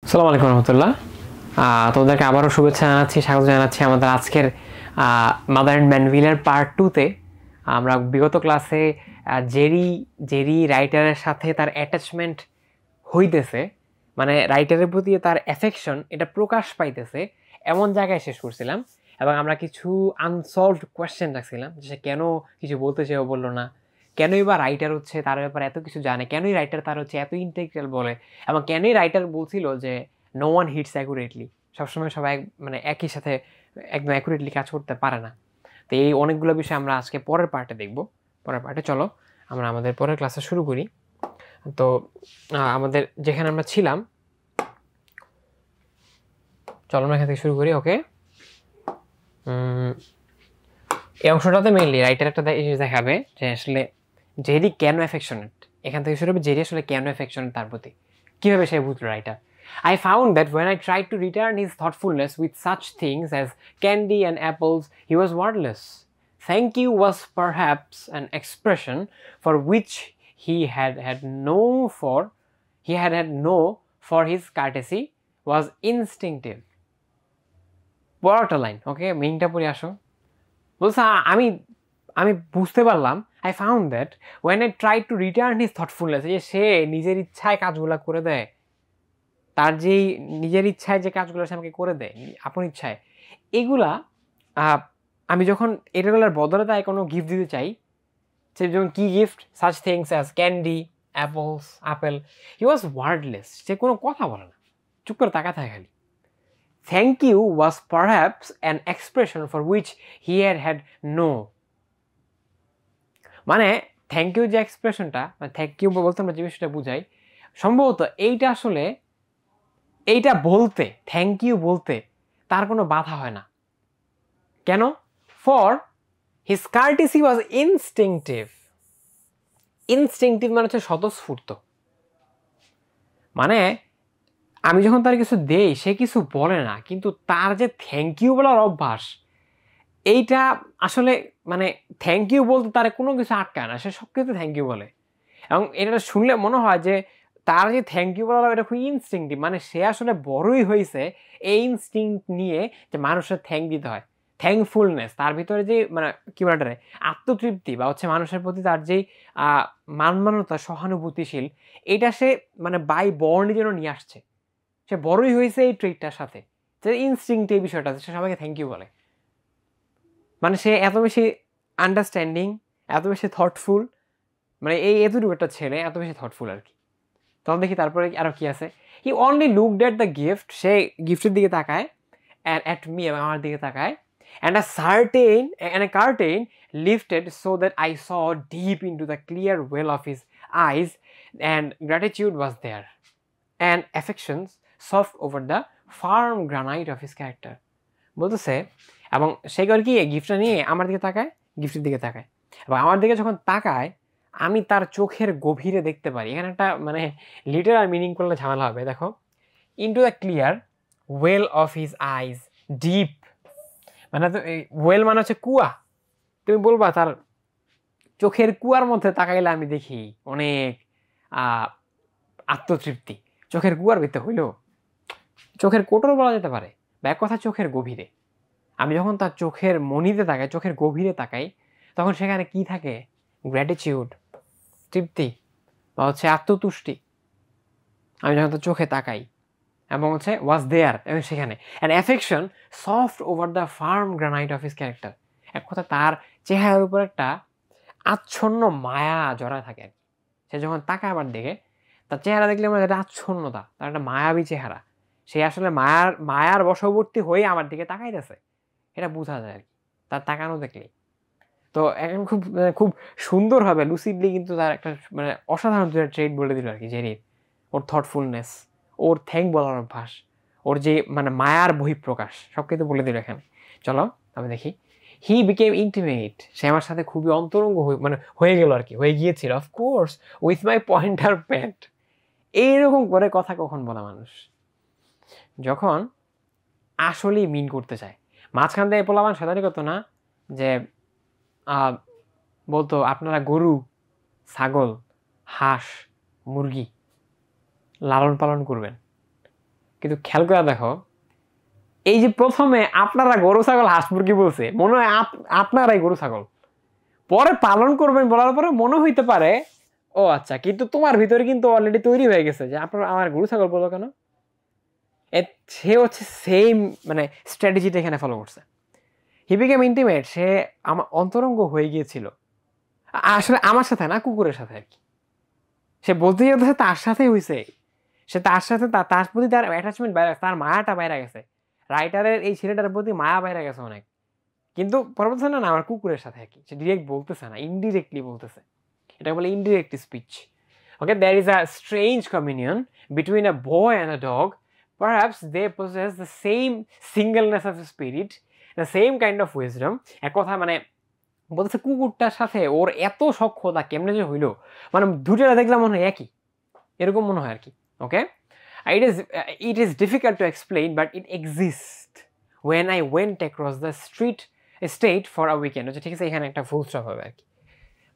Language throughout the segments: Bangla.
আসসালামু আলাইকুম রহমতুল্লাহ। তোমাদেরকে আবারও শুভেচ্ছা জানাচ্ছি, স্বাগত জানাচ্ছি আমাদের আজকের মাদার অ্যান্ড ম্যানভিলের পার্ট 2-তে। আমরা বিগত ক্লাসে জেরি জেরি রাইটারের সাথে তার অ্যাটাচমেন্ট হইতেছে, মানে রাইটারের প্রতি তার অ্যাফেকশন এটা প্রকাশ পাইতেছে, এমন জায়গায় শেষ করছিলাম। এবং আমরা কিছু আনসলভড কোয়েশ্চেন রাখছিলাম, যে সে কেন কিছু বলতে চেয়েও বললো না, কেনই বা রাইটার হচ্ছে তার ব্যাপারে এত কিছু জানে, কেনই রাইটার তার হচ্ছে এত ইন্টেগ্রাল বলে, এবং কেনই রাইটার বলছিল যে নো ওয়ান হিটস অ্যাকুরেটলি, সবসময় সবাই মানে একই সাথে একদম অ্যাকুরেটলি কাজ করতে পারে না। তো এই অনেকগুলো বিষয় আমরা আজকে পরের পার্টে দেখব। পরের পার্টে চলো আমরা আমাদের পরের ক্লাসে শুরু করি। তো আমাদের যেখানে আমরা ছিলাম, চলো আমরা এখান থেকে শুরু করি। ওকে, এই অংশটাতে মেইনলি রাইটার একটা দেখাবে যে আসলে জেরি কেন অ্যাফেকশনেট, এখান থেকে শুরু হবে জেরি আসলে কেন অ্যাফেকশনেট তার প্রতি, কীভাবে সে বুঝলো writer. I found that when I tried to return his thoughtfulness with such things as candy and apples, he was wordless. Thank you was perhaps an expression for which he had no for his courtesy was instinctive. বড় লাইন, ওকে, মিনিংটা পড়ে আসো। বলছে আমি আমি বুঝতে পারলাম, I found that when I try to return his thoughtfulness, যে সে নিজের ইচ্ছায় কাজগুলো করে দেয়, তার যেই নিজের ইচ্ছায় যে কাজগুলো সে আমাকে করে দেয় আপন ইচ্ছায়, এগুলা আমি যখন এটাগুলোর বদলে তাই কোনো গিফট দিতে চাই, সে যেমন কী gift, such things as candy, apple, he was wordless, সে কোনো কথা বলে না, চুপ করে তাকা থাকে খালি। Thank you was perhaps an expression for which he had no. মানে থ্যাংক ইউ যে এক্সপ্রেশনটা, মানে থ্যাংক ইউ বলতে আমরা যে বিষয়টা বুঝাই, সম্ভবত এইটা আসলে এইটা বলতে, থ্যাংক ইউ বলতে তার কোনো বাধা হয় না। কেন? For his কার্টিসি was instinctive. Instinctive মানে হচ্ছে স্বতঃস্ফূর্ত, মানে আমি যখন তার কিছু দেই সে কিছু বলে না, কিন্তু তার যে থ্যাংক ইউ বলার অভ্যাস, এইটা আসলে মানে থ্যাংক ইউ বলতে তার কোনো কিছু আটকায় না, সে সব কিছুতে থ্যাংক ইউ বলে। এবং এটা শুনলে মনে হয় যে তার যে থ্যাংক ইউ বলা এটা খুব ইনস্টিংটিভ, মানে সে আসলে বড়ই হয়েছে এই ইনস্টিংক্ট নিয়ে যে মানুষের থ্যাংক দিতে হয়, থ্যাঙ্কফুলনেস, তার ভিতরে যে মানে কি বলে আত্মতৃপ্তি বা হচ্ছে মানুষের প্রতি তার যেই মানমানতা, সহানুভূতিশীল, এটা সে মানে বাই বর্ণই যেন নিয়ে আসছে, সে বড়ই হয়েছে এই ট্রিটটার সাথে, যে ইনস্টিংক্ট এই বিষয়টা, সে সবাইকে থ্যাংক ইউ বলে। মানে সে এত বেশি আন্ডারস্ট্যান্ডিং, এত বেশি থটফুল, মানে এই এতটুকু একটা ছেলে এত বেশি থটফুল আর কি। তখন দেখি তারপরে আরও কি আছে, he only looked at the gift, সে গিফটের দিকে তাকায়, অ্যান্ড অ্যাট মি, এবং আমার দিকে তাকায়, and a curtain lifted so that I saw deep into the clear well of his eyes, and gratitude was there, and affections soft over the firm granite of his character. বলতেছে, এবং সে করে কি গিফটটা নিয়ে আমার দিকে তাকায়, গিফটের দিকে তাকায়, এবং আমার দিকে যখন তাকায় আমি তার চোখের গভীরে দেখতে পারি। এখানে একটা মানে লিটারাল মিনিং করলে ঝামেলা হবে। দেখো, into the clear well of his eyes, deep মানে ওয়েল মানে হচ্ছে কুয়া, তুমি বলবা তার চোখের কুয়ার মধ্যে তাকাইলে আমি দেখি অনেক আত্মতৃপ্তি। চোখের কুয়ার ভিতরে হইল চোখের কোটর বলা যেতে পারে, বা এক কথা চোখের গভীরে। আমি যখন তার চোখের মনিতে তাকাই, চোখের গভীরে তাকাই, তখন সেখানে কি থাকে? গ্র্যাটিটিউড, তৃপ্তি, বা হচ্ছে আত্মতুষ্টি। আমি যখন তার চোখে তাকাই, এবং হচ্ছে ওয়াজ দেয়ার, এবং সেখানে an affection soft over the farm granite of his character. এক কথা তার চেহারার উপর একটা আচ্ছন্ন মায়া জড়া থাকে। সে যখন তাকায় আমার দিকে, তার চেহারা দেখলে আমার একটা আচ্ছন্নতা, তার একটা মায়াবী চেহারা, সে আসলে মায়ার বশবর্তী হয়ে আমার দিকে তাকাইতেছে, এটা বোঝা যায় আর কি তার তাকানো দেখলে। তো এখন খুব খুব সুন্দরভাবে লুসিডলি কিন্তু তার একটা মানে অসাধারণ ট্রেড বলে দিল আর কি জেরির, ওর থটফুলনেস, ওর থ্যাংক বলার অভ্যাস, ওর যে মানে মায়ার বহিঃপ্রকাশ, সব কিছু বলে দিল এখানে। চলো আমি দেখি। হি বিকেম ইন্টিমেট, সে আমার সাথে খুবই অন্তরঙ্গ মানে হয়ে গেল আর কি, হয়ে গিয়েছিল, অফকোর্স উইথ মাই পয়েন্টার প্যাট। এইরকম করে কথা কখন বলা মানুষ? যখন আসলেই মিন করতে চায়। মাঝখান থেকে পোলাবান শয়তানি করতো না, যে বলতো আপনারা গরু, ছাগল, হাঁস, মুরগি লালন পালন করবেন, কিন্তু খেয়াল করে দেখো, এই যে প্রথমে আপনারা গরু ছাগল হাঁস মুরগি বলছে, মনে হয় আপনারাই গরু ছাগল, পরে পালন করবেন বলার পরে মনে হইতে পারে ও আচ্ছা, কিন্তু তোমার ভিতরে কিন্তু অলরেডি তৈরি হয়ে গেছে যে আপনার আমার গরু ছাগল বলো কেন। সে হচ্ছে সেম মানে স্ট্র্যাটেজিটা এখানে ফলো করছে। হি বিকেম ইন্টিমেট, সে আমার অন্তরঙ্গ হয়ে গিয়েছিল, আসলে আমার সাথে না, কুকুরের সাথে আর কি। সে বলতে যেতেছে তার সাথেই হয়েছে, সে তার সাথে তার প্রতি তার অ্যাটাচমেন্ট বাইরে, তার মায়াটা বাইরে গেছে, রাইটারের এই ছেলেটার প্রতি মায়া বাইরে গেছে অনেক। কিন্তু পরবর্তী না আমার কুকুরের সাথে আর কি, সে ডিরেক্ট বলতেছে না, ইনডিরেক্টলি বলতেছে, এটা বলে indirect speech. Okay, there is a strange communion between a boy and a dog. Perhaps they possess the same singleness of spirit, the same kind of wisdom. এক কথা মানে বলতেছে কুকুরটার সাথে ওর এত সখ্যতা কেমনে যে হইলো, মানে দুটোটা দেখলাম মনে হয় একই, এরকম মনে হয় আর কি। ওকে, it is difficult to explain but it exists when I went across the state for a weekend. ঠিক আছে, এখানে একটা ফুল স্টপ হবে আর কি।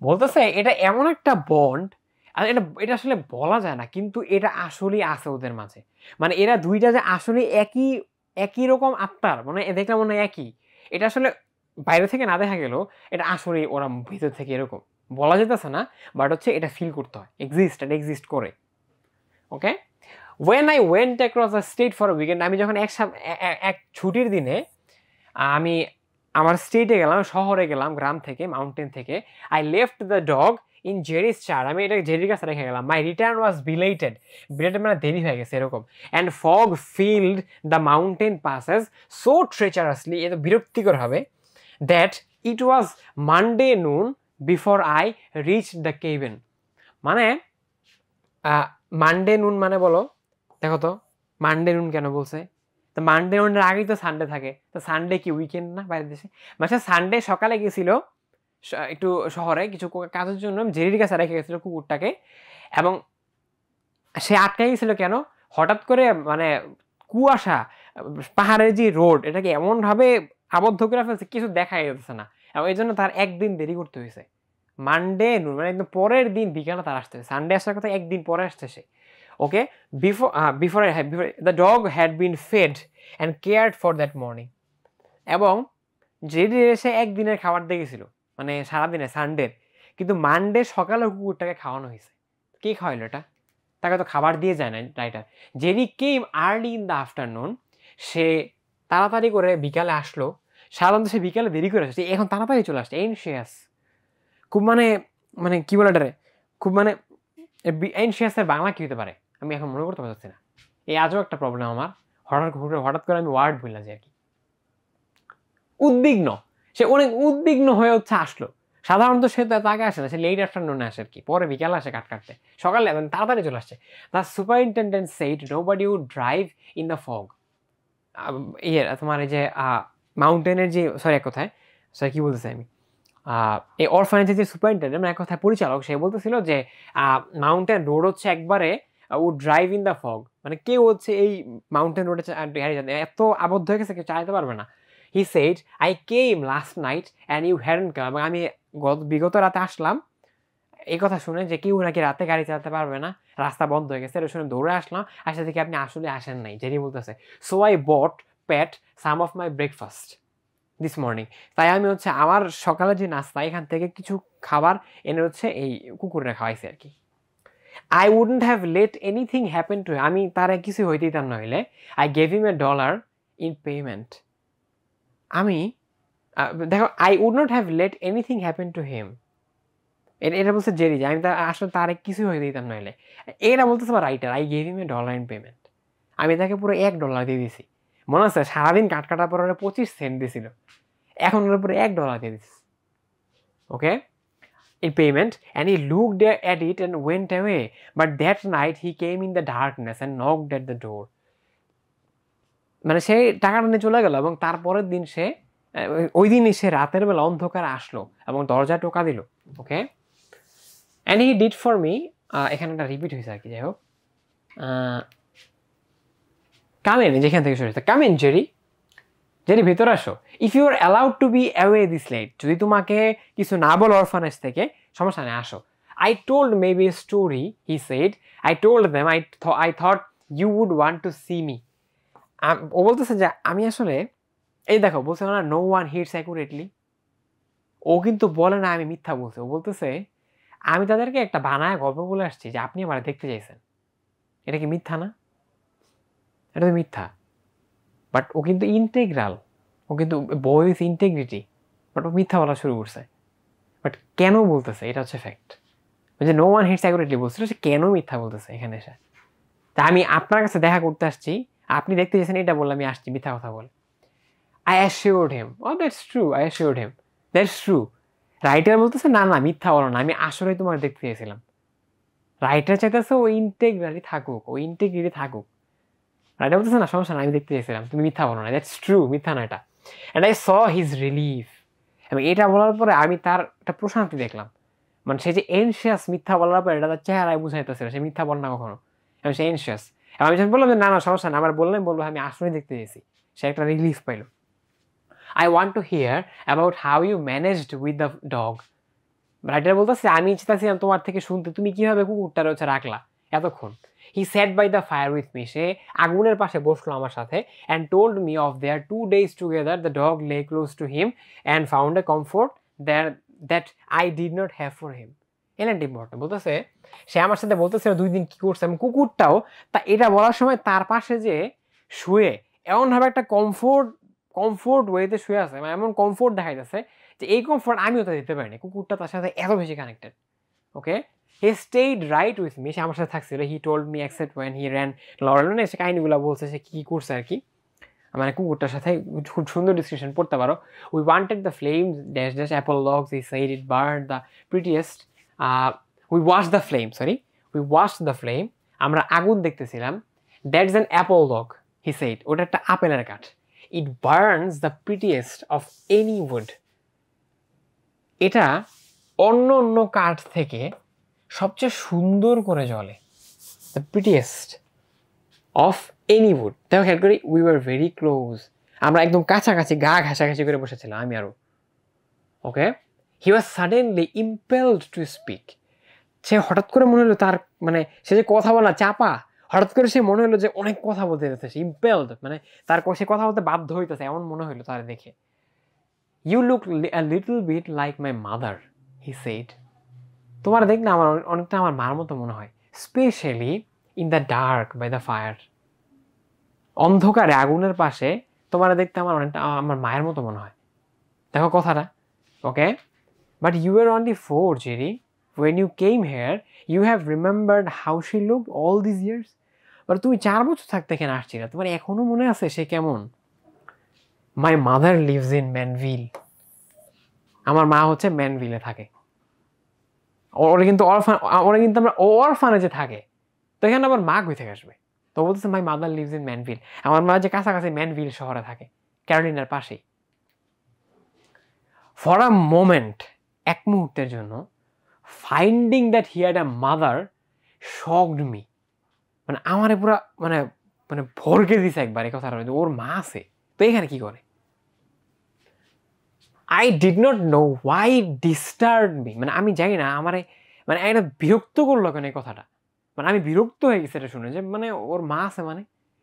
বলতেছে এটা এমন একটা বন্ড, আর এটা আসলে বলা যায় না, কিন্তু এটা আসলেই আছে ওদের মাঝে। মানে এরা দুইটা যে আসলে একই রকম আত্মার, মানে দেখলাম মনে হয় একই, এটা আসলে বাইরে থেকে না দেখা গেল, এটা আসলে ওরা ভিতর থেকে এরকম বলা যেতেছে না, বাট হচ্ছে এটা ফিল করতে হয়, এটা এক্সিস্ট করে। ওকে, when I went across the state for a weekend, আমি যখন এক ছুটির দিনে আমি আমার স্টেটে গেলাম, শহরে গেলাম, গ্রাম থেকে, মাউন্টেন থেকে, I left the dog in Jerry's chair, আমি এটা জেরির কাছে রেখে গেলাম। My return was belated মানে দেরি হয়ে গেছে এরকম, and fog filled the mountain passes so treacherously, এত বিরক্তিকর হবে, that it was Monday noon before I reached the cabin. মানে মানডে নুন মানে বলো, দেখো তো মানডে নুন কেন বলছে? তো মানডে নুনের আগেই তো সানডে থাকে, তো সানডে কি উইকেন্ড না বাইরের দেশে? মানে সানডে সকালে গেছিল একটু শহরে কিছু কাজের জন্য, জেরির কাছে রেখে গেছিল কুকুরটাকে, এবং সে আটকে গেছিল কেন? হঠাৎ করে মানে কুয়াশা, পাহাড়ের যে রোড, এটাকে এমনভাবে আবদ্ধ করে ফেলছে কিছু দেখাই যাচ্ছে না, এবং এই জন্য তার একদিন দেরি করতে হয়েছে। মানডে নুন মানে একদম পরের দিন বিকালে তার আসতে, সানডে আসার কথা একদিন পরে আসছে সে। Okay, before the dog had been fed and cared for that morning, এবং যেদিন এসে একদিনের খাবার দেখেছিল মানে সারাদিনে সানডে, কিন্তু মানডে সকালে কুকুরটাকে খাওয়ানো হয়েছে। কে খাওয়াইলো এটা? তাকে তো খাবার দিয়ে যায় না writer. Jerry came early in the afternoon, সে তাড়াতাড়ি করে বিকালে আসলো, সাধারণত সে বিকালে দেরি করে আসছে, এখন তাড়াতাড়ি চলে আসছে, এনশিয়াস, খুব মানে মানে কি বলে এটারে, খুব মানে এনশিয়াসের বাংলা কি হতে পারে আমি এখন মনে করতে পারছি না, এই আজও একটা প্রবলেম আমার, হঠাৎ করে আমি ওয়ার্ড ভুলে যাই আর কি। উদ্বিগ্ন, সে অনেক উদ্বিগ্ন হয়ে হচ্ছে আসলো, সাধারণত সে তো তাকে আসে না, সে লেট আফটারনুনে আসে আর কি, পরে বিকালে আসে কাটতে, সকালে তাড়াতাড়ি চলে আসছে। The superintendent said nobody would drive in the fog, তোমার এই যে মাউন্টেনের যে এক কথায় কি বলতেছে আমি, এই অরফানেজের যে সুপারিনটেন্ডেন্ট মানে এক কথায় পরিচালক, সে বলতেছিল যে মাউন্টেন রোড হচ্ছে একবারে would drive in the fog, মানে কেউ হচ্ছে এই মাউন্টেন রোডে এত আবদ্ধ হয়ে গেছে কেউ চালাতে পারবে না। He said I came last night and you hadn't come, এবং আমি বিগত রাতে আসলাম, এই কথা শুনে যে কেউ নাকি রাতে গাড়ি চালাতে পারবে না, রাস্তা বন্ধ হয়ে গেছে, এটা শুনে দৌড়ে আসলাম, আসা থেকে আপনি আসলে আসেন নাই, জেরি বলতেছে। So I bought Pat some of my breakfast this morning, তাই আমি হচ্ছে আমার সকালে যে নাস্তা এখান থেকে কিছু খাবার এনে হচ্ছে এই কুকুরে খাওয়াইছে আর কি। I wouldn't have let anything happen to, আমি তারা কিছু হইতে দিতাম না হইলে, I gave him $1 in payment, আমি দেখো I would not have let anything happen to him, এটা বলছে জেরি যে আমি আসলে তার কিছু হয়ে দিতাম নইলে, এটা বলতেছে আমার writer I gave him $1 in payment, আমি তাকে পুরো $1 দিয়ে দিছি, মনে আছে সারাদিন কাটার পর 25 সেন্ট দিয়েছিল, এখন ওর উপরে $1 দিয়ে this. Okay, in payment, and he looked at it and went away, but that night he came in the darkness and knocked at the door, মানে সে টাকাটা নিয়ে চলে গেল, এবং তারপরের দিন সে ওই দিনই সে রাতের বেলা অন্ধকার আসলো এবং দরজা টোকা দিল। Okay, and he did for me, এখানে একটা রিপিট হয়েছে আর কি, যাই হোক, কামেন যেখান থেকে শুরু হয়েছে, কামেন জেরি, জেরি ভিতরে আসো, if you are allowed to be away this late, যদি তোমাকে কিছু না বলো অরফানেজ থেকে, সমস্যা নেই আসো। I told maybe a story, he said, I told them I thought you would want to see me, ও বলতেছে যে আমি আসলে এই দেখো বলছে না নো ওয়ান হিটস অ্যাকুরেটলি, ও কিন্তু বলে না আমি মিথ্যা বলছি, ও বলতেছে আমি তাদেরকে একটা বানায় গল্প বলে আসছি যে আপনি আমার দেখতে চাইছেন, এটা কি মিথ্যা না? এটা তো মিথ্যা। বাট ও কিন্তু ইন্টেগ্রাল, ও কিন্তু বয় উইথ ইন্টেগ্রিটি, বাট ও মিথ্যা বলা শুরু করছে। বাট কেন বলতেছে এটা হচ্ছে ফ্যাক্ট, যে নো ওয়ান হিটস অ্যাকুরেটলি বলছিল, সে কেন মিথ্যা বলতেছে এখানে এসে? তা আমি আপনার কাছে দেখা করতে আসছি, আপনি দেখতে চাইছেন এটা বললে আমি আসছি মিথ্যা কথা বলে। I assured him, oh that's true, I assured him, that's true. Writer বলতেছে না না মিথ্যা বলো না, আমি আসলেই তোমার দেখতে চেয়েছিলাম। রাইটার চাইতেছে ও ইন্টেগ্রিটি থাকুক, ও ইন্টেগ্রিটি থাকুক। রাইটার বলতেছে না সমস্যা না, আমি দেখতে চেয়েছিলাম, তুমি মিথ্যা বলো না, দ্যাটস ট্রু, মিথ্যা না এটা। And I saw his relief, এবং এটা বলার পরে আমি তার একটা প্রশান্তি দেখলাম। মানে সে যে এনশিয়াস মিথ্যা বলার পরে এটা তার চেহারায় বুঝাইতেছিল সে মিথ্যা বল না কখনো, এবং সে এনশিয়াস। এবং আমি যখন বললাম যে না না সমস্যা না, আমার বললাম বলবো আমি আসলেই দেখতে চেয়েছি, সে একটা রিলিফ পাইল। I want to hear about how you managed with the dog. Writer বলতেছে আমি চাইছিলাম তোমার থেকে শুনতে তুমি কিভাবে কুকুরটার হচ্ছে রাখলা এতক্ষণ। He sat by the fire with me, সে আগুনের পাশে বসলো আমার সাথে, and told me of their 2 days together. The dog lay close to him and found a comfort there that I did not have for him. এলান্ট ইম্পর্টেন্ট বলতেছে, সে আমার সাথে বলতেছে 2 দিন কি করছে, এবং কুকুরটাও তা এটা বলার সময় তার পাশে যে শুয়ে এমনভাবে একটা কমফোর্ট ওয়েতে শুয়ে আছে, মানে এমন কমফোর্ট দেখাইতেছে যে এই কমফোর্ট আমিও তো দিতে পারিনি, কুকুরটা তার সাথে এত বেশি connected. Okay, he stayed right with me, সে আমার সাথে থাকছিল। He told me except when he ran Laurel, সে কাহিনিগুলো বলছে সে কী করছে আর কি, মানে কুকুরটার সাথে খুব সুন্দর ডিসক্রিপশন পড়তে পারো। We wanted the flames dash dash Apple logs, he said it burn the prettiest. We wash the flame, we wash the flame, আমরা আগুন দেখতেছিলাম। That's an Apple log, he said, ওটা একটা আপেলের কাঠ। It burns the prettiest of any wood. এটা অন্য অন্য কাঠ থেকে সবচেয়ে সুন্দর করে জ্বলে। The prettiest of any wood. দেখো খেয়াল করি, we were very close. আমরা একদম কাছাকাছি, গা ঘাসাঘাসি করে বসেছিলাম আমি আরো। ওকে, he was suddenly impelled to speak. সে হঠাৎ করে মনে হলো তার, মানে সে যে কথা বলা চাপা, হঠাৎ করে সে মনে হলো যে অনেক কথা বলতে যাচ্ছে, সে ইম্পেলড, মানে তার সে কথা বলতে বাধ্য হইতেছে এমন মনে হলো তার দেখে। You look a little bit like my mother, he said, তোমার দেখ না আমার অনেকটা আমার মার মতো মনে হয়, specially in the dark by the fire, অন্ধকারে আগুনের পাশে তোমার দেখতে আমার অনেকটা আমার মায়ের মতো মনে হয়। দেখো কথাটা। Okay, but you are only 4, Jerry, when you came here you have remembered how she looked all these years. But তুমি 4 বছর থাকতে এখানে আসছিলে, তোমার এখনো মনে আছে সে কেমন? My mother lives in Manville. আমার মা হচ্ছে ম্যানভিলে থাকে। ওরা কিন্তু আমরা অরফানেজে থাকে, তো এখানে আবার মা কই থেকে আসবে? তো বলতেছে my mother lives in Manville, আমার মা যে কাছাকাছি ম্যানভিল শহরে থাকে, ক্যারোলিনার পাশেই। ফর আ মোমেন্ট, এক মুহূর্তের জন্য, finding that he had a mother shocked me, মানে আমারে পুরা মানে মানে ভরকে দিছে একবার এই কথাটা, ওর মা আছে তো এখানে কি করে। I did not know Y disturb me, মানে আমি জানি না আমারে মানে একটা বিরক্ত করলো কেন এই কথাটা, মানে আমি বিরক্ত হয়ে গেছি এটা শুনে যে মানে ওর মা আছে, মানে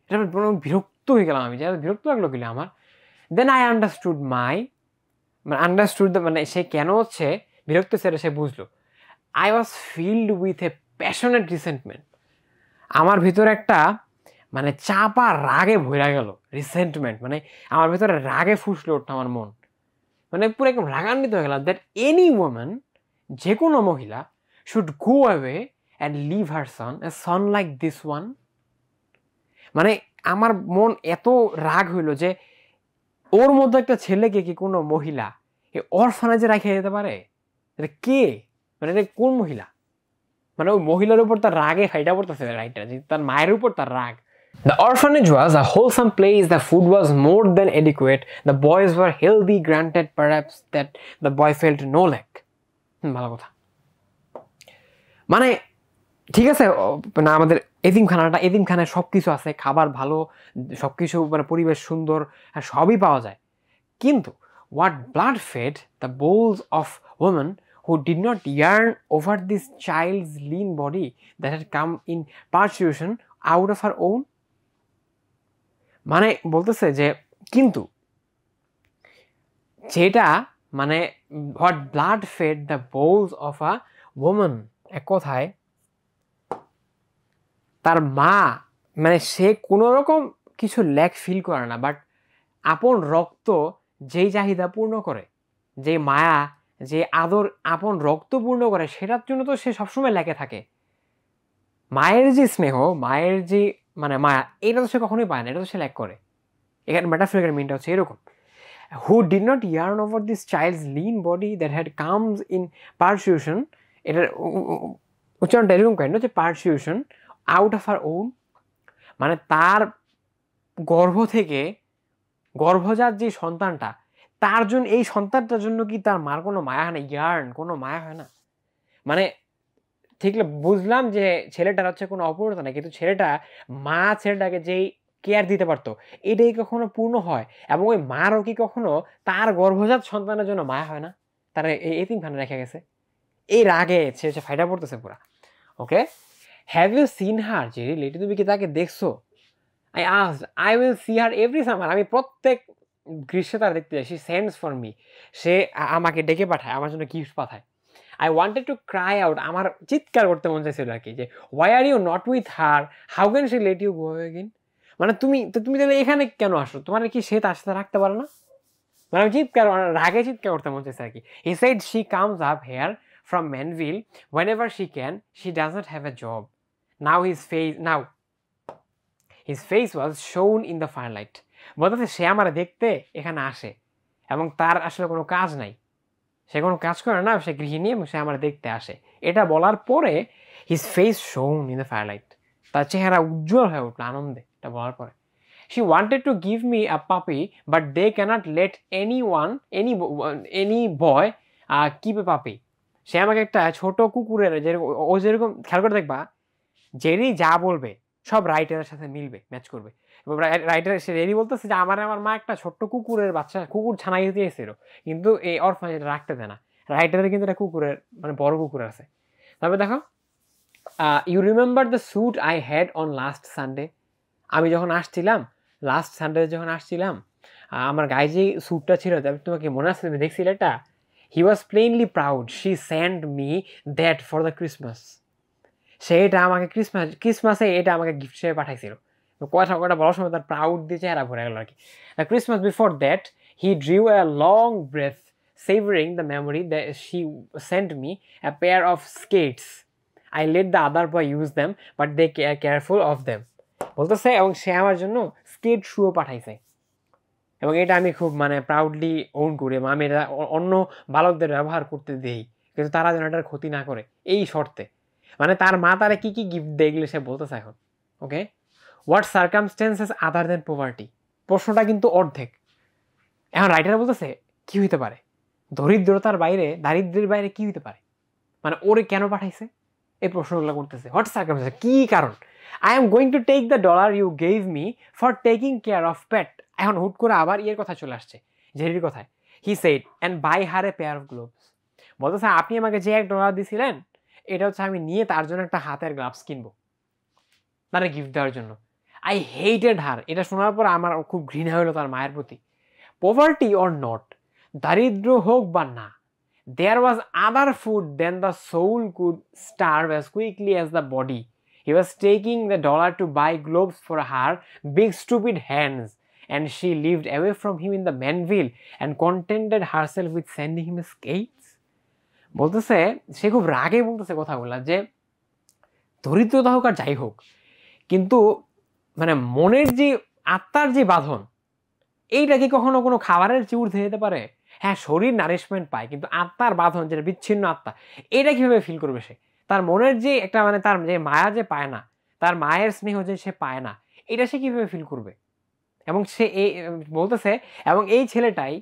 এটা বিরক্ত হয়ে গেলাম আমি, যে বিরক্ত লাগলো গেলে আমার। দেন আই আন্ডারস্টুড মানে সে কেন হচ্ছে বিরক্ত, সেটা সে বুঝলো। I was filled with a passionate resentment, আমার ভিতরে একটা মানে চাপা রাগে ভরা গেল, রিসেন্টমেন্ট, মানে আমার ভিতরে রাগে ফুসলে উঠলো আমার মন, মানে পুরো একদম রাগান্বিত হয়ে গেলাম। দ্যাট এনি ওম্যান, যে কোনো মহিলা, should go away and leave her son, a son like this one. মানে আমার মন এত রাগ হইল যে ওর মধ্যে একটা ছেলেকে কি কোনো মহিলা এই অরফানেজে রাখিয়ে যেতে পারে? এটা কে, মানে এটা কোন মহিলা? মানে ওই মহিলার উপর তার রাগে ফাইটা পড়তেছে রাইটার, যে তার মায়ের উপর তার রাগ। The orphanage was a wholesome place. The food was more than adequate. The boys were healthy. Granted, perhaps that the boy felt no lack. ভালো কথা, মানে ঠিক আছে না, আমাদের এতিমখানায় সবকিছু আছে, খাবার ভালো, সবকিছু মানে পরিবেশ সুন্দর, সবই পাওয়া যায়, কিন্তু what blood fed the bowels of women who did not yearn over this child's lean body that had come in parturition out of her own? মানে বলতেছে যে কিন্তু যেটা মানে what blood fed the bowels of a woman, এক কথায় তার মা মানে সে কোনো রকম কিছু ল্যাক ফিল করে না, বাট আপন রক্ত যেই চাহিদা পূর্ণ করে, যে মায়া, যে আদর আপন রক্ত পূর্ণ করে, সেটার জন্য তো সে সবসময় ল্যাকে থাকে। মায়ের যে স্নেহ, মায়ের যে মানে মায়া, এটা তো সে কখনোই পায় না, এটা তো সে ল্যাক করে। এখানে মেটাফরিক্যাল মিনটা হচ্ছে এরকম, who did not yearn over this child's lean body that had comes in pursuation, এটার উচ্চারণটা এরকম কেন যে pursuation out of her own, মানে তার গর্ভ থেকে গর্ভজাত যে সন্তানটা, তার জন্য, এই সন্তানটার জন্য কি তার মার কোনো মায়া হয় না? ইয়ার্ন, কোনো মায়া হয় না? মানে ঠিক বুঝলাম যে ছেলেটার হচ্ছে কোনো অপূর্ণতা নেই, কিন্তু ছেলেটা মা ছেলেটাকে যেই কেয়ার দিতে পারতো, এটাই কখনো পূর্ণ হয়? এবং ওই মারও কি কখনো তার গর্ভজাত সন্তানের জন্য মায়া হয় না? তারা এতিমখানে রেখে গেছে, এই রাগে সে হচ্ছে ফাইটা পড়তেছে পুরা। Okay, have you seen her Jerry lately, তুমি কি তাকে দেখছো? I asked, I will see her every summer, আমি প্রত্যেক গ্রীষ্মে তার দেখতে যাই। শি সেন্ডস ফর মি, সে আমাকে ডেকে পাঠায়, আমার জন্য গিফট পাঠায়। I wanted to cry out, আমার চিৎকার করতে মন চাইছিল আর কি, যে why are you not with her, how can she let you go again, মানে তুমি তাহলে এখানে কেন আসো, তোমার কি সে তার সাথে রাখতে পারে না? মানে আমি চিৎকার, রাগে চিৎকার করতে মন চাইছে আর কি। He said she comes up here from Manville whenever she can, she does not have a job. Now his face was shown in the firelight. বলতে সে আমার দেখতে এখানে আসে এবং তার আসলে কোনো কাজ নাই, সে কোনো কাজ করে না, সে গৃহিণী এবং সে আমার দেখতে আসে। এটা বলার পরে his face shone in the firelight, তার চেহারা উজ্জ্বল হয়ে উঠলো আনন্দে এটা বলার পরে। She wanted to give me a puppy but they can't let any boy keep a puppy. সে আমাকে একটা ছোট কুকুরের, যেরকম ও যেরকম খেয়াল করে দেখবা, জেরি যা বলবে সব রাইটারের সাথে মিলবে, ম্যাচ করবে। এবং রাইটার সে জেরি বলতেছে যে আমার মা একটা ছোট্ট কুকুরের বাচ্চা, কুকুর ছানাই দিয়েছিল, কিন্তু এই অরফানেজ এটা রাখতে দেয় না। রাইটারের কিন্তু একটা কুকুরের মানে বড় কুকুর আছে। তারপরে দেখো, you remember the suit I had on last Sunday, আমি যখন আসছিলাম, লাস্ট সানডে যখন আসছিলাম, আমার গায়ে যে স্যুটটা ছিল, তোমাকে মনে আছে, তুমি দেখছিলে এটা? He was plainly proud, she sent me that for the Christmas. সে এটা আমাকে ক্রিসমাসে এটা আমাকে গিফট হিসেবে পাঠাইছিল। কথা বলার সময় তার প্রাউড দিয়ে চেহারা ভরে গেল আর কি। Christmas before that he drew a long breath savouring the memory that she sent me a pair of skates, I let the other boy use them but they careful of them. বলতেছে এবং সে আমার জন্য স্কেট শুও পাঠাইছে, এবং এটা আমি খুব মানে প্রাউডলি ওন করি, আমি এটা অন্য বালকদের ব্যবহার করতে দেই, কিন্তু তারা যেন এটার ক্ষতি না করে, এই শর্তে। মানে তার মা তারা কি কি গিফট দেখলে সে বলতেছে এখন। Okay, what circumstances other than poverty, প্রশ্নটা কিন্তু অর্ধেক। এখন রাইটার বলতেছে কি হইতে পারে, দারিদ্রের বাইরে কি হইতে পারে, মানে ওরে কেন পাঠাইছে, এই প্রশ্নগুলো করতেছে। হোয়াট সার্কামস্টেন্স, কি কারণ? I am going to take the dollar you gave me for taking care of pet. এখন হুট করে আবার ইয়ের কথা চলে আসছে, জেরির কথায়। He said and buy her a pair of gloves, বলতেছে আপনি আমাকে যে $1 দিয়েছিলেন, এটা হচ্ছে আমি নিয়ে তার জন্য একটা হাতের গ্লাভস কিনবো, তার গিফট দেওয়ার জন্য। আই হেটেড হার, এটা শোনার পর আমার খুব ঘৃণা হলো তার মায়ের প্রতি। পভার্টি অর নট, দারিদ্র হোক বা না, there was other food than the soul could starve as quickly as the body. He was taking the dollar to buy gloves for her big stupid hands, and she lived away from him in the manville and contented herself with sending him skates. বলতেছে সে খুব রাগে বলতেছে কথাগুলা, যে দরিদ্রতা হোক আর যাই হোক, কিন্তু মানে মনের যে আত্মার যে বাঁধন, এইটা কি কখনো কোনো খাবারের চেয়ে ঊর্ধ্বে যেতে পারে? হ্যাঁ, শরীর নারিশমেন্ট পায়, কিন্তু আত্মার বাঁধন, যেটা বিচ্ছিন্ন আত্মা, এটা কিভাবে ফিল করবে সে? তার মনের যে একটা মানে তার যে মায়া যে পায় না, তার মায়ের স্নেহ যে সে পায় না, এটা সে কিভাবে ফিল করবে? এবং সে এই বলতেছে, এবং এই ছেলেটাই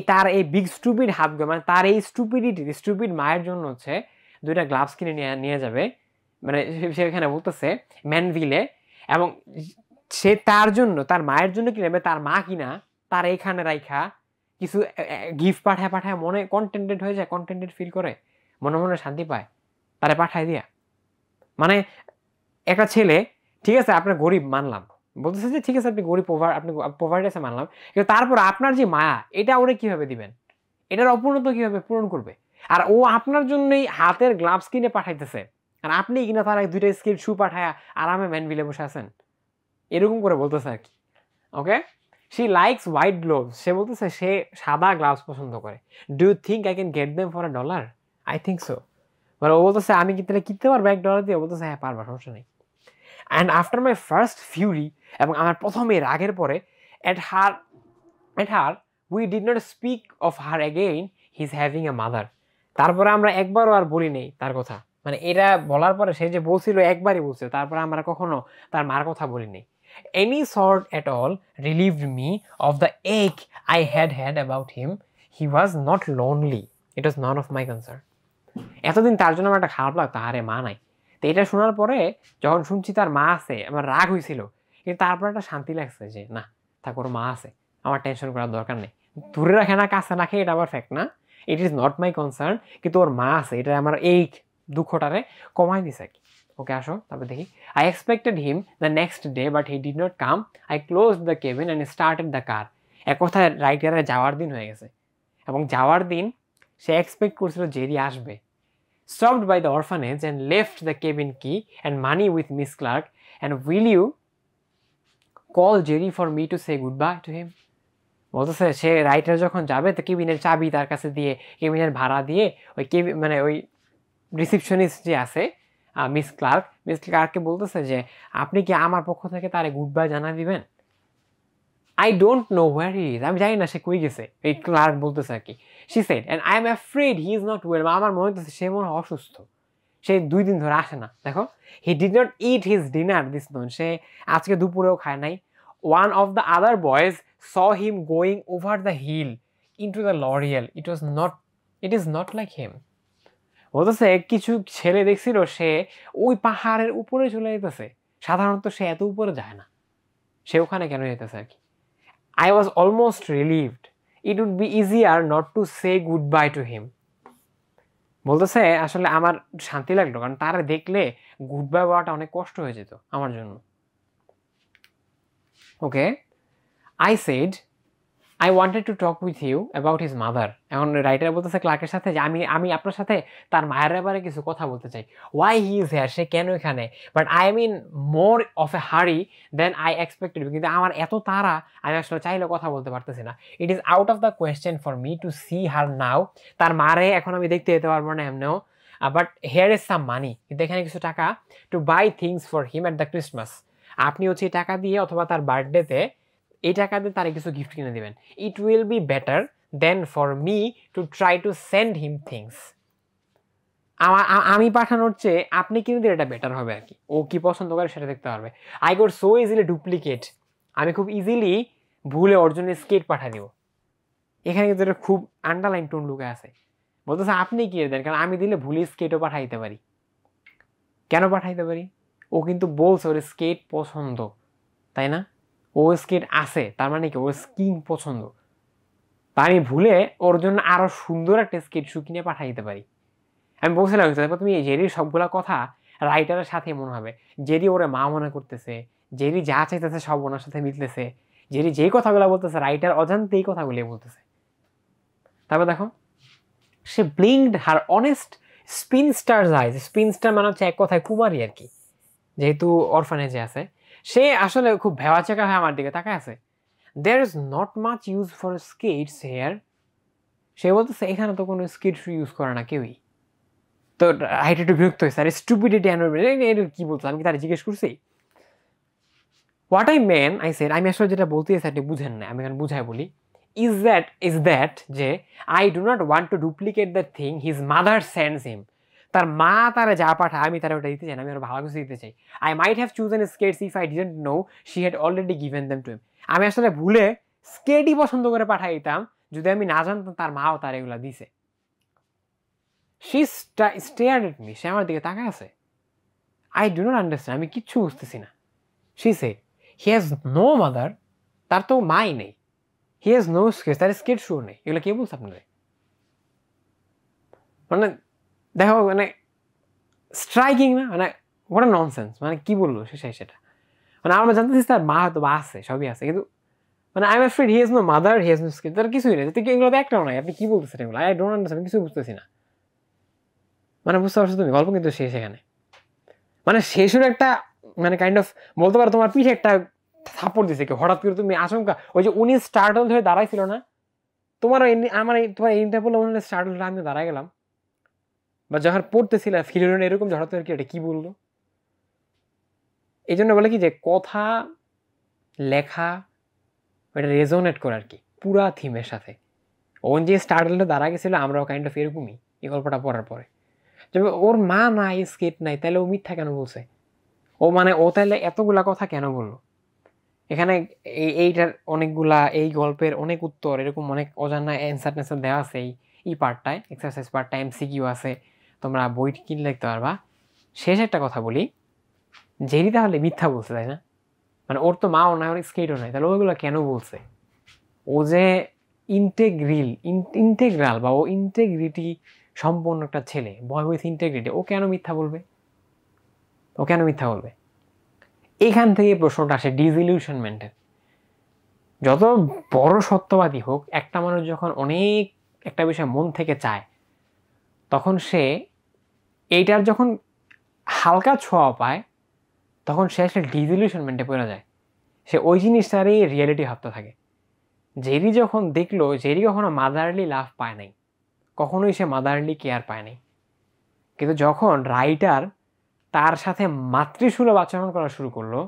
তার এই বিগ স্টুপিড হাতগুলো, মানে তার এই স্টুপিড মায়ের জন্য হচ্ছে 2টা গ্লাভস কিনে নিয়ে যাবে, মানে সে এখানে বলতেছে ম্যানভিলে, এবং সে তার জন্য, তার মায়ের জন্য কিনে নেবে, তার মা কিনা তার এইখানে রাইখা কিছু গিফট পাঠায় মনে কন্টেন্টেড হয়ে যায়, কন্টেন্টেড ফিল করে, মনে শান্তি পায় তারে পাঠায় দিয়া। মানে একটা ছেলে, ঠিক আছে আপনার গরিব মানলাম, বলতেছে যে ঠিক আছে আপনি গরিব আপনি পোভার্টি আছে মানলাম, কিন্তু তারপর আপনার যে মায়া এটা ওরে কিভাবে দিবেন, এটার অপূর্ণতা কিভাবে পূরণ করবে? আর ও আপনার জন্যই হাতের গ্লাভস কিনে পাঠাইতেছে, আর আপনি কিনা তার 2টা স্কিড শু পাঠায়া আরামে ম্যানভিলে বসে আছেন, এরকম করে বলতেছে আর কি। Okay, she likes white gloves, সে বলতেছে সে সাদা গ্লাভস পছন্দ করে। Do you think I can get them for $1? I think so. মানে ও বলতেছে আমি কি তাহলে কিনতে পারবো $1 দিয়ে? বলতেছে হ্যাঁ পারবা, সমস্যা নেই। And after my first Fury, এবং আমার প্রথমে রাগের পরে, at her we did not speak of her again, he's having a mother. তারপরে আমরা একবারও আর বলি নেই তার কথা, মানে এটা বলার পরে সে যে বলছিল একবারই বলছিল, তারপরে আমরা কখনো তার মার কথা বলি নেই। Any sort at all relieved me of the ache I had about him. He was not lonely. It was none of my concern. এতদিন তার জন্য আমার একটা খারাপ লাগতো, আরে মা নাই। তো এটা শোনার পরে যখন শুনছি তার মা আছে, আমার রাগ হয়েছিল, কিন্তু তারপর একটা শান্তি লাগছে যে না, থাক ওর মা আছে, আমার টেনশন করার দরকার নেই। দূরে রাখে না কাছে রাখে এটা আবার ফ্যাক্ট না, it is not my concern, কিন্তু ওর মা আছে, এটা আমার এই দুঃখটারে কমাই দিছে আর কি। ওকে আসো তারপর দেখি। I expected him the next day but he did not come. I close the cabin and started the car. এক কথায় রাইটারের যাওয়ার দিন হয়ে গেছে, এবং যাওয়ার দিন সে এক্সপেক্ট করছিল জেরি আসবে। Stopped by the orphanage and left the cabin key and money with Miss Clark. And will you call Jerry for me to say goodbye to him? বলতেছে সে রাইটার যখন যাবে তো কেবিনের চাবি তার কাছে দিয়ে, কেবিনের ভাড়া দিয়ে ওই কেবিন মানে ওই রিসিপশনিস্ট যে আছে মিস ক্লার্ককে বলতেছে যে আপনি কি আমার পক্ষ থেকে তারে গুড বাই জানা দিবেন। I don't know where he is, আমি জানি না সে কই গেছে, এই ক্লার্ক বলতেছে আর কি। She said and I am afraid he is not well, আমার মনে হচ্ছে সে মনে হয় অসুস্থ, সে 2 দিন ধরে আসে না। দেখো, he did not eat his dinner this noon, সে আজকে দুপুরেও খায় নাই। One of the other boys saw him going over the hill into the Laurel, it is not like him. বলতেছে কিছু ছেলে দেখছিল সে ওই পাহাড়ের উপরে চলে যেতেছে, সাধারণত সে এত উপরে যায় না, সে ওখানে কেন যেতেছে আর কি। I was almost relieved. It would be easier not to say goodbye to him. বলতেছে আসলে আমার শান্তি লাগলো, কারণ তারা দেখলে গুড বাই বলাটা অনেক কষ্ট হয়ে যেত আমার জন্য। ওকে, I said I wanted to talk with you about his mother. এখন রাইটার বলতেছে ক্লার্কের সাথে যে আমি আপনার সাথে তার মায়ের ব্যাপারে কিছু কথা বলতে চাই। Why he is here, সে কেন এখানে, but I am in more of a hurry than I expected, কিন্তু আমার এত তাড়া আমি আসলে চাইলে কথা বলতে পারতেছি না। It is out of the question for me to see her now, তার মারে এখন আমি দেখতে যেতে পারবো না এমনিও, but here is some money, কিন্তু এখানে কিছু টাকা, to buy things for him at the Christmas. আপনি হচ্ছে টাকা দিয়ে অথবা তার বার্থডেতে এই টাকা দিয়ে তার কিছু গিফট কিনে দেবেন। It will be better then for me to try to send him things. আমি পাঠানোর চেয়ে আপনি কিনে দিলে এটা বেটার হবে আর কি, ও কি পছন্দ করে সেটা দেখতে পারবে। I got so easily duplicate, আমি খুব ইজিলি ভুলে ওর জন্য স্কেট পাঠিয়ে দিব। এখানে কিন্তু এটা খুব আন্ডারলাইন টোন লুকে আছে, বলতেছে আপনি কিনে দেন, কারণ আমি দিলে ভুলে স্কেটও পাঠাইতে পারি। কেন পাঠাইতে পারি? ও কিন্তু বলছে ওর স্কেট পছন্দ, তাই না? ও স্কেট আছে, তার মানে কি ওর স্কিন পছন্দ, তা আমি ভুলে ওর জন্য আরো সুন্দর একটা স্কেট শু কিনে পাঠিয়ে দিতে পারি। আমি বলছিলাম তুমি জেরির সবগুলা কথা রাইটারের সাথে মনে হবে, জেরি ওরে মা মনে করতেছে, জেরি যা চাইতেছে সব ওনার সাথে মিলতেছে, জেরি যেই কথাগুলো বলতেছে রাইটার অজান্তে এই কথাগুলি বলতেছে। তারপর দেখো, সে ব্লিঙ্কড হার অনেস্ট স্পিনস্টার আইজ। স্পিনস্টার মানে হচ্ছে এক কথায় কুমারী আর কি, যেহেতু অরফানেজে আছে। সে আসলে খুব ভেবাচেকা হয়ে আমার দিকে তাকায় আছে। There is not much use for skates here. সে বলতেছে এখানে তো কোনো স্কেট ইউজ করে না কেউই। তো রাইট একটু বিরক্ত হয়েছে, আর স্টুপিডিটি কি বলতো, আমি কি তারা জিজ্ঞেস করছি। What I mean I said, আমি আসলে যেটা বলতে চাই আপনি বুঝেন না, আমি এখানে বুঝাই বলি। ইজ দ্যাট যে I do not want to duplicate the thing his mother sends him. তার মা তারা যা পাঠায় আমি তারা ওটা দিতে চাই না, আমি আরো ভালো কিছু দিতে চাই। I might have chosen skates if I didn't know she had already given them to him. আমি আসলে ভুলে স্কেটই পছন্দ করে পাঠাই দিতাম যদি আমি না জানতাম তার মাও তার এগুলা দিছে। শি স্টেয়ার্ড এট মি, সে আমার দিকে তাকায় আছে। আই ডু নট আন্ডারস্ট্যান্ড, আমি কিচ্ছু বুঝতেছি না। She said he has no mother, তার তো মাই নেই। হি হ্যাজ নো স্কেটস, তার স্কেট শো নেই। এগুলো কে বলছে আপনাদের? মানে দেখো, মানে স্ট্রাইকিং না, মানে হোয়াট আ ননসেন্স, মানে কি বললো সেটা। মানে আমরা জানতেছি তার মা হয়তো বা আছে, সবই আছে, কিন্তু মানে I am afraid he has no mother, he has no skin, তার কিছুই নেই। তুই এগুলো একটাও নাই, আপনি কি বলতেছেন এগুলো? আই ডোন্ট আন্ডারস্ট্যান্ড, কিছু বুঝতেছি না। মানে বুঝতে পারছো তুমি, গল্প কিন্তু শেষ এখানে। মানে শেষের একটা মানে কাইন্ড অফ বলতে পারো তোমার পিঠে একটা থাপড় দিছে কেউ হঠাৎ করে, তুমি আচমকা ওই যে উনি স্টার্টল হয়ে দাঁড়াইছিল না, তোমার আমার তোমার এইটা বললে মনে হলে স্টার্টল হয়ে আমি দাঁড়াই গেলাম, বা যখন পড়তেছিল ফিল হলো না এরকম যে হঠাৎ করে কি এটা কি বললো। এই জন্য বলে কি যে কথা লেখা ওইটা রেজোনেট করে আর কি পুরা থিমের সাথে। ওন যে স্টার্টলটা দাঁড়া গেছিল আমরাও কাইন্ড অফ এরকমই এই গল্পটা পড়ার পরে, তবে ওর মা নাই, স্কেট নাই, তাহলে ও মিথ্যা কেন বলছে? ও মানে ও তাহলে এতগুলা কথা কেন বললো? এখানে এইটার অনেকগুলা, এই গল্পের অনেক উত্তর এরকম অনেক অজানা অ্যান্সার ট্যান্সার দেওয়া আছে এই পার্টটায়, এক্সারসাইজ পার্টটা, এমসিকিউ আছে, তোমরা বই কিনলে লিখতে পারবা। শেষ একটা কথা বলি, জেরি তাহলে মিথ্যা বলছে তাই না? মানে ওর তো মাও নাই, ওর স্কেটও নাই, তাহলে ওইগুলো কেন বলছে? ও যে ইন্টেগ্রাল বা ও ইন্টেগ্রিটি সম্পন্ন একটা ছেলে, বয় উইথ ইন্টেগ্রিটি, ও কেন মিথ্যা বলবে? ও কেন মিথ্যা বলবে? এখান থেকে প্রশ্নটা আসে ডিসইলিউশনমেন্টের। যত বড় সত্যবাদী হোক, একটা মানুষ যখন অনেক একটা বিষয় মন থেকে চায়, তখন সে এইটার যখন হালকা ছোঁয়া পায়, তখন সে আসলে ডিসইলিউশনমেন্টে পড়ে যায়। সে ওই জিনিসটারই রিয়েলিটি ভাবতে থাকে। জেরি যখন দেখলো জেরি কখনো মাদারলি লাভ পায় নাই, কখনোই সে মাদারলি কেয়ার পায় নাই, কিন্তু যখন রাইটার তার সাথে মাতৃসুলভ আচরণ করা শুরু করলো,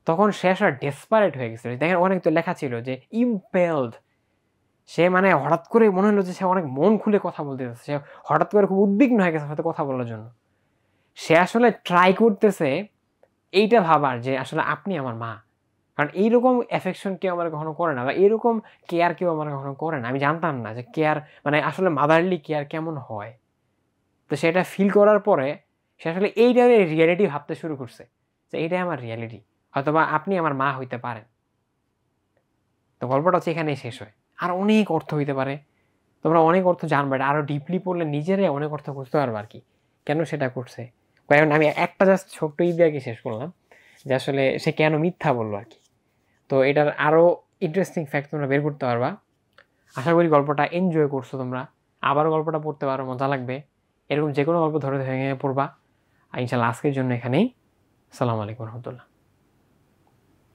তখন সে আসলে ডেসপারেট হয়ে গেছিল। দেখেন অনেক তো লেখা ছিল যে ইম্পেলড, সে মানে হঠাৎ করে মনে হলো যে সে অনেক মন খুলে কথা বলতে যাচ্ছে, সে হঠাৎ করে খুব উদ্বিগ্ন হয়ে গেছে সাথে কথা বলার জন্য। সে আসলে ট্রাই করতেছে এইটা ভাবার যে আসলে আপনি আমার মা, কারণ এইরকম অ্যাফেকশন কেউ আমার কখনো করে না, বা এইরকম কেয়ার কেউ আমার কখনো করে না। আমি জানতাম না যে কেয়ার মানে আসলে মাদারলি কেয়ার কেমন হয়। তো সেটা ফিল করার পরে সে আসলে এইটার রিয়ালিটি ভাবতে শুরু করছে যে এইটাই আমার রিয়ালিটি, হয়তোবা আপনি আমার মা হইতে পারেন। তো গল্পটা হচ্ছে এখানেই শেষ হয়। আর অনেক অর্থ হইতে পারে, তোমরা অনেক অর্থ জানবে, আরও ডিপলি পড়লে নিজেরাই অনেক অর্থ বুঝতে পারবে আর কি কেন সেটা করছে। কারণ আমি একটা জাস্ট ছোট্ট দিয়ে আর কি শেষ করলাম যে আসলে সে কেন মিথ্যা বললো আর কি। তো এটার আরও ইন্টারেস্টিং ফ্যাক্ট তোমরা বের করতে পারবা। আশা করি গল্পটা এনজয় করছো তোমরা, আবার গল্পটা পড়তে পারো, মজা লাগবে। এরকম যে কোনো গল্প ধরে ভেঙে পড়বা। আর ইনশাল্লাহ আজকের জন্য এখানেই। আসসালামু আলাইকুম রহমতুল্লাহ।